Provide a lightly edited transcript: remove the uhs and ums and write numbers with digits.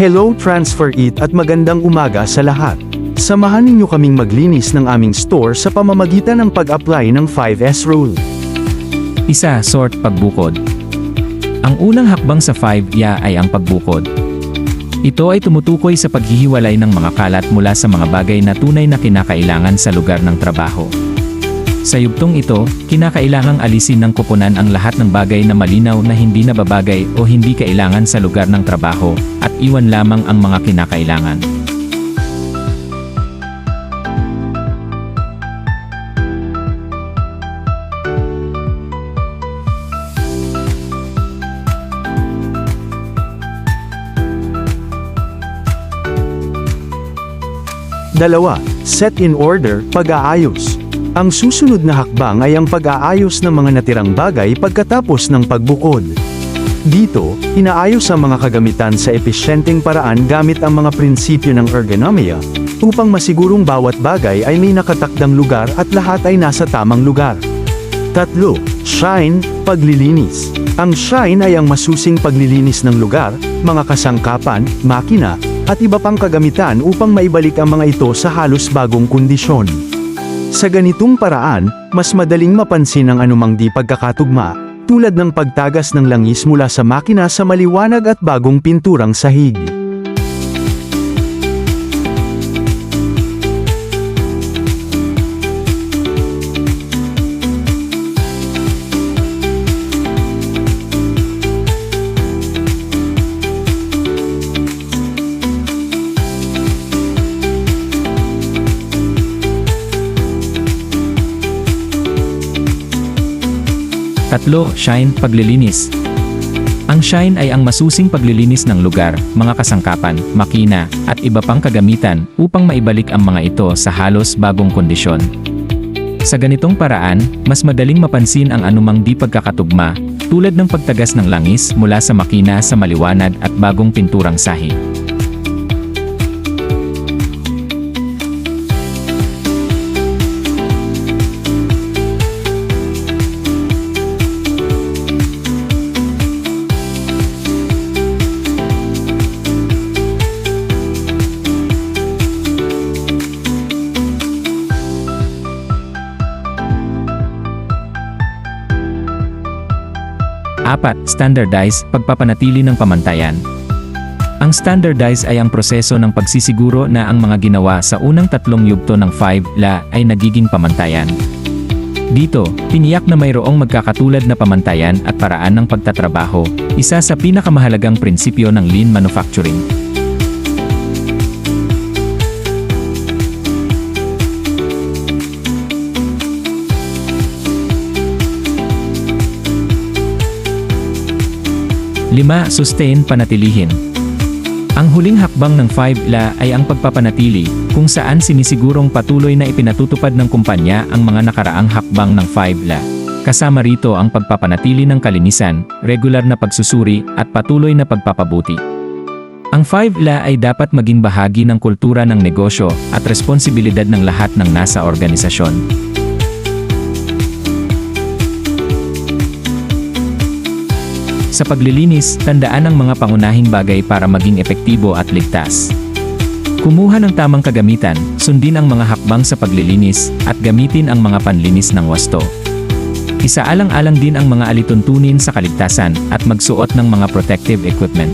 Hello Transfer It at magandang umaga sa lahat. Samahan ninyo kaming maglinis ng aming store sa pamamagitan ng pag-apply ng 5S rule. Isa, sort, pagbukod. Ang unang hakbang sa 5-ya ay ang pagbukod. Ito ay tumutukoy sa paghihiwalay ng mga kalat mula sa mga bagay na tunay na kinakailangan sa lugar ng trabaho. Sa yugtong ito, kinakailangang alisin ng koponan ang lahat ng bagay na malinaw na hindi nababagay o hindi kailangan sa lugar ng trabaho, at iwan lamang ang mga kinakailangan. Dalawa, set in order, pag-aayos. Ang susunod na hakbang ay ang pag-aayos ng mga natirang bagay pagkatapos ng pagbukod. Dito, inaayos ang mga kagamitan sa episyenteng paraan gamit ang mga prinsipyo ng ergonomia, upang masigurong bawat bagay ay may nakatakdang lugar at lahat ay nasa tamang lugar. Tatlo, shine, paglilinis. Ang shine ay ang masusing paglilinis ng lugar, mga kasangkapan, makina, at iba pang kagamitan upang maibalik ang mga ito sa halos bagong kondisyon. Sa ganitong paraan, mas madaling mapansin ang anumang di pagkakatugma, tulad ng pagtagas ng langis mula sa makina sa maliwanag at bagong pinturang sahig. Tatlo, shine, paglilinis. Ang shine ay ang masusing paglilinis ng lugar, mga kasangkapan, makina, at iba pang kagamitan upang maibalik ang mga ito sa halos bagong kondisyon. Sa ganitong paraan, mas madaling mapansin ang anumang di pagkakatugma, tulad ng pagtagas ng langis mula sa makina sa maliwanag at bagong pinturang sahig. Apat, standardize, pagpapanatili ng pamantayan. Ang standardize ay ang proseso ng pagsisiguro na ang mga ginawa sa unang tatlong yugto ng 5-la ay nagiging pamantayan. Dito, tiniyak na mayroong magkakatulad na pamantayan at paraan ng pagtatrabaho, isa sa pinakamahalagang prinsipyo ng lean manufacturing. Lima, sustain, panatilihin. Ang huling hakbang ng 5-la ay ang pagpapanatili, kung saan sinisigurong patuloy na ipinatutupad ng kumpanya ang mga nakaraang hakbang ng 5-la. Kasama rito ang pagpapanatili ng kalinisan, regular na pagsusuri, at patuloy na pagpapabuti. Ang 5-la ay dapat maging bahagi ng kultura ng negosyo at responsibilidad ng lahat ng nasa organisasyon. Sa paglilinis, tandaan ang mga pangunahing bagay para maging epektibo at ligtas. Kumuha ng tamang kagamitan, sundin ang mga hakbang sa paglilinis, at gamitin ang mga panlinis ng wasto. Isaalang-alang din ang mga alituntunin sa kaligtasan, at magsuot ng mga protective equipment.